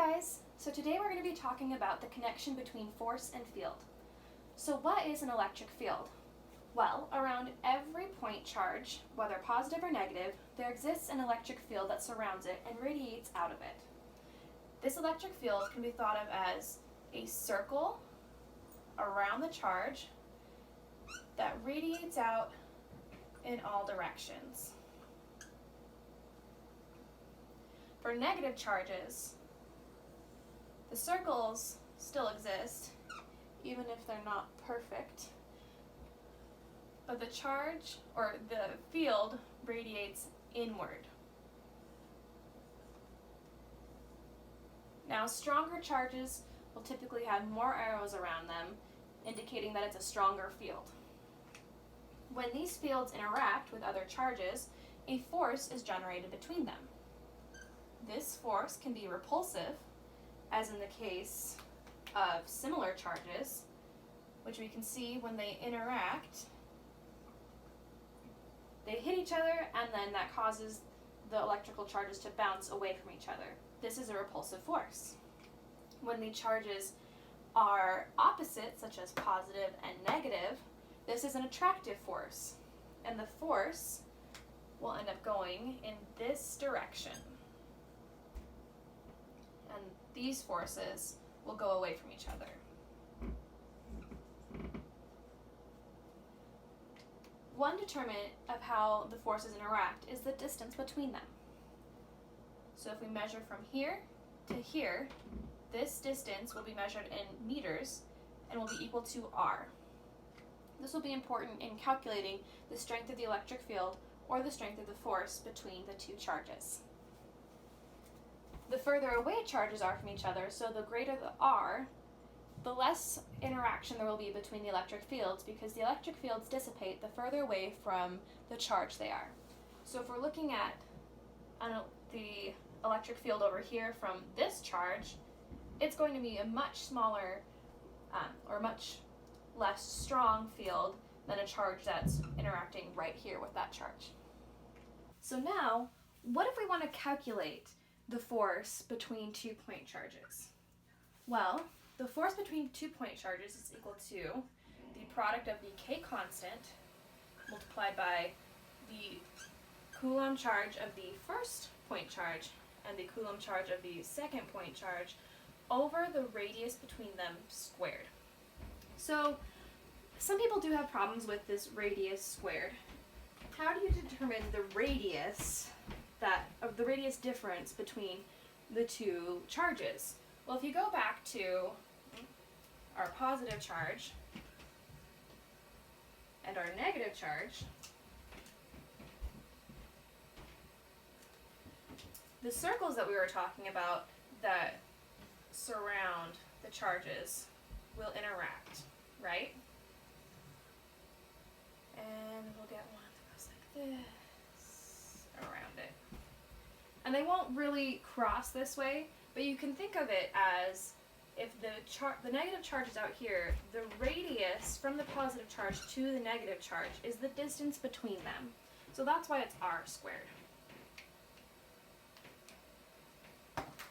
guys! So today we're going to be talking about the connection between force and field. So what is an electric field? Well, around every point charge, whether positive or negative, there exists an electric field that surrounds it and radiates out of it. This electric field can be thought of as a circle around the charge that radiates out in all directions. For negative charges, the circles still exist, even if they're not perfect, but the charge, or the field, radiates inward. Now, stronger charges will typically have more arrows around them, indicating that it's a stronger field. When these fields interact with other charges, a force is generated between them. This force can be repulsive, as in the case of similar charges, which we can see when they interact, they hit each other, and then that causes the electrical charges to bounce away from each other. This is a repulsive force. When the charges are opposite, such as positive and negative, this is an attractive force, and the force will end up going in this direction. And these forces will go away from each other. One determinant of how the forces interact is the distance between them. So if we measure from here to here, this distance will be measured in meters and will be equal to R. This will be important in calculating the strength of the electric field or the strength of the force between the two charges. The further away charges are from each other, so the greater the R, the less interaction there will be between the electric fields, because the electric fields dissipate the further away from the charge they are. So if we're looking at the electric field over here from this charge, it's going to be a much smaller or much less strong field than a charge that's interacting right here with that charge. So now, what if we want to calculate the force between 2 point charges? Well, the force between 2 point charges is equal to the product of the K constant multiplied by the Coulomb charge of the first point charge and the Coulomb charge of the second point charge over the radius between them squared. So, some people do have problems with this radius squared. How do you determine the radius difference between the two charges? Well, if you go back to our positive charge and our negative charge, the circles that we were talking about that surround the charges will interact, right? And we'll get one that goes like this around it. And they won't really cross this way, but you can think of it as if the negative charge is out here, the radius from the positive charge to the negative charge is the distance between them. So that's why it's R squared.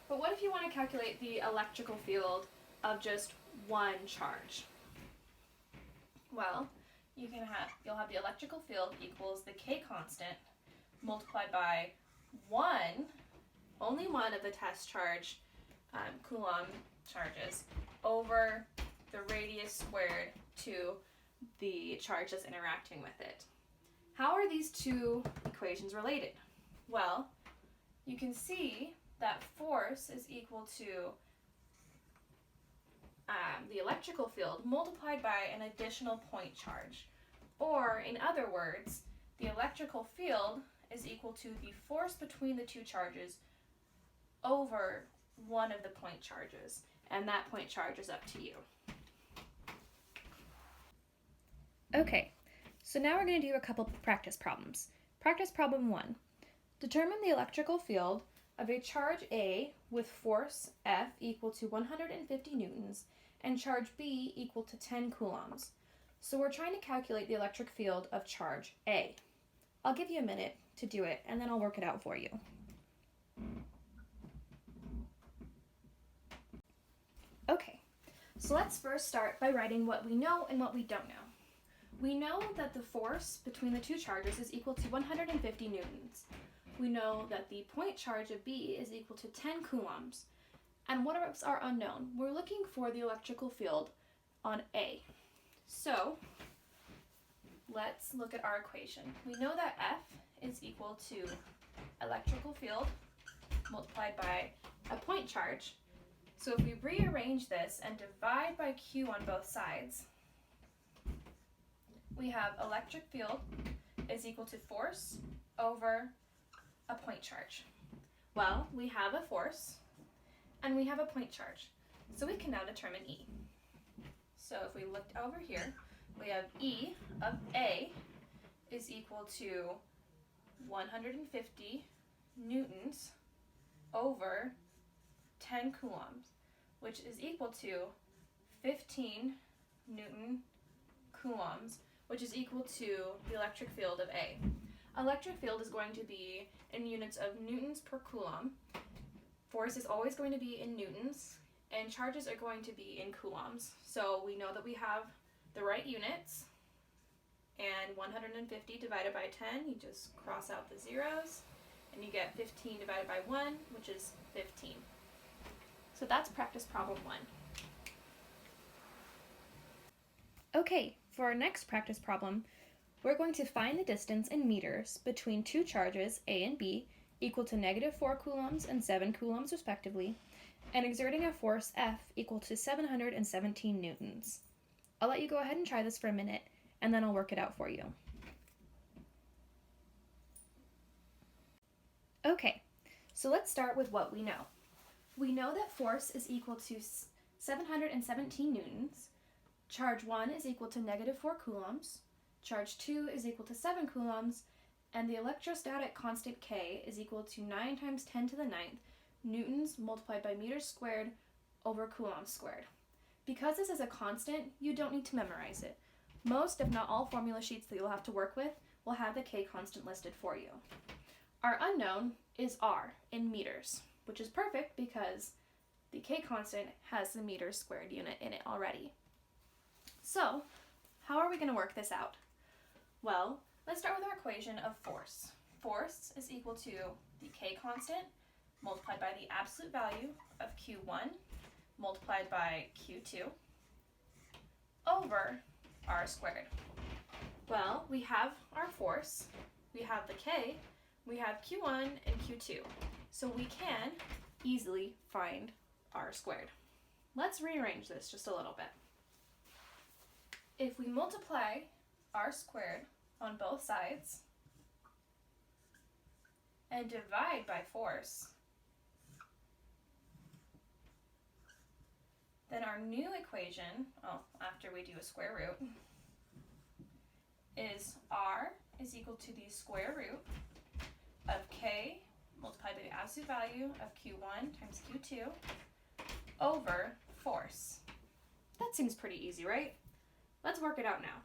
But what if you want to calculate the electrical field of just one charge? Well, you'll have the electrical field equals the K constant multiplied by only one of the test charge Coulomb charges over the radius squared to the charge that's interacting with it. How are these two equations related? Well, you can see that force is equal to the electrical field multiplied by an additional point charge. Or, in other words, the electrical field is equal to the force between the two charges over one of the point charges. And that point charge is up to you. Okay, so now we're going to do a couple practice problems. Practice problem 1. Determine the electrical field of a charge A with force F equal to 150 newtons and charge B equal to 10 coulombs. So we're trying to calculate the electric field of charge A. I'll give you a minute to do it, and then I'll work it out for you. Okay, so let's first start by writing what we know and what we don't know. We know that the force between the two charges is equal to 150 newtons. We know that the point charge of B is equal to 10 coulombs. And what are unknown? We're looking for the electrical field on A. So let's look at our equation. We know that F is equal to electrical field multiplied by a point charge. So if we rearrange this and divide by Q on both sides, we have electric field is equal to force over a point charge. Well, we have a force and we have a point charge, so we can now determine E. So if we looked over here, we have E of A is equal to 150 newtons over 10 coulombs, which is equal to 15 Newton coulombs, which is equal to the electric field of A. Electric field is going to be in units of newtons per coulomb. Force is always going to be in newtons, and charges are going to be in coulombs. So we know that we have the right units, and 150 divided by 10, you just cross out the zeros, and you get 15 divided by 1, which is 15. So that's practice problem 1. Okay, for our next practice problem, we're going to find the distance in meters between two charges, A and B, equal to -4 coulombs and 7 coulombs respectively, and exerting a force F equal to 717 newtons. I'll let you go ahead and try this for a minute, and then I'll work it out for you. Okay, so let's start with what we know. We know that force is equal to 717 newtons, charge 1 is equal to -4 coulombs, charge 2 is equal to 7 coulombs, and the electrostatic constant K is equal to 9 times 10 to the 9th newtons multiplied by meters squared over coulombs squared. Because this is a constant, you don't need to memorize it. Most, if not all, formula sheets that you'll have to work with will have the K constant listed for you. Our unknown is R in meters, which is perfect because the K constant has the meters squared unit in it already. So, how are we going to work this out? Well, let's start with our equation of force. Force is equal to the K constant multiplied by the absolute value of Q1 multiplied by Q2 over R squared. Well, we have our force, we have the K, we have Q1 and Q2, so we can easily find R squared. Let's rearrange this just a little bit. If we multiply R squared on both sides and divide by force, then our new equation, after we do a square root, is R is equal to the square root of K multiplied by the absolute value of Q1 times Q2 over force. That seems pretty easy, right? Let's work it out now.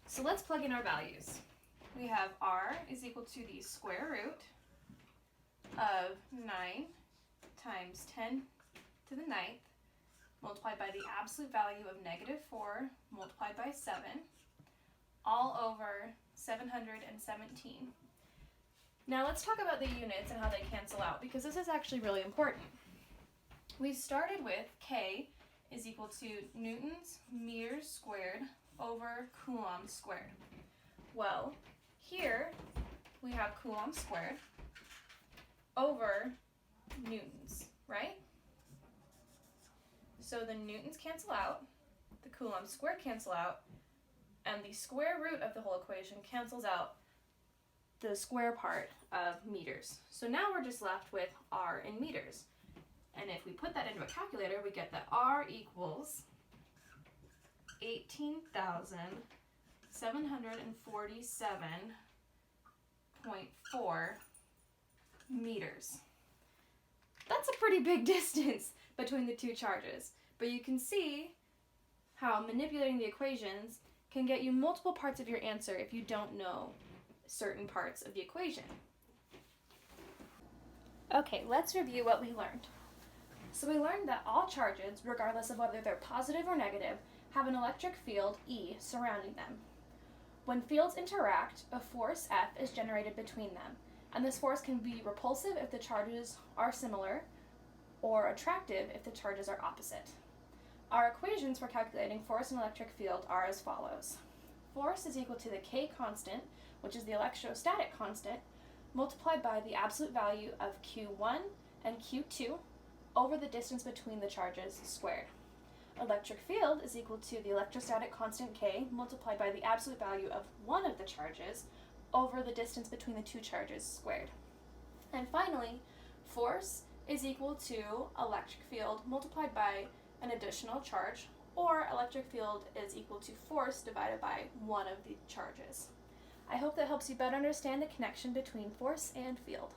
So let's plug in our values. We have R is equal to the square root of 9 times 10 to the 9th multiplied by the absolute value of -4 multiplied by 7 all over 717. Now let's talk about the units and how they cancel out, because this is actually really important. We started with K is equal to newtons meters squared over coulombs squared. Well, here we have coulombs squared over newtons, right? So the newtons cancel out, the coulombs squared cancel out, and the square root of the whole equation cancels out the square part of meters. So now we're just left with R in meters. And if we put that into a calculator, we get that R equals 18,747.4 meters. That's a pretty big distance between the two charges, but you can see how manipulating the equations can get you multiple parts of your answer if you don't know certain parts of the equation. Okay, let's review what we learned. So we learned that all charges, regardless of whether they're positive or negative, have an electric field, E, surrounding them. When fields interact, a force, F, is generated between them, and this force can be repulsive if the charges are similar, or attractive if the charges are opposite. Our equations for calculating force and electric field are as follows. Force is equal to the K constant, which is the electrostatic constant, multiplied by the absolute value of Q1 and Q2 over the distance between the charges squared. Electric field is equal to the electrostatic constant K multiplied by the absolute value of one of the charges over the distance between the two charges squared. And finally, force is equal to electric field multiplied by an additional charge, or electric field is equal to force divided by one of the charges. I hope that helps you better understand the connection between force and field.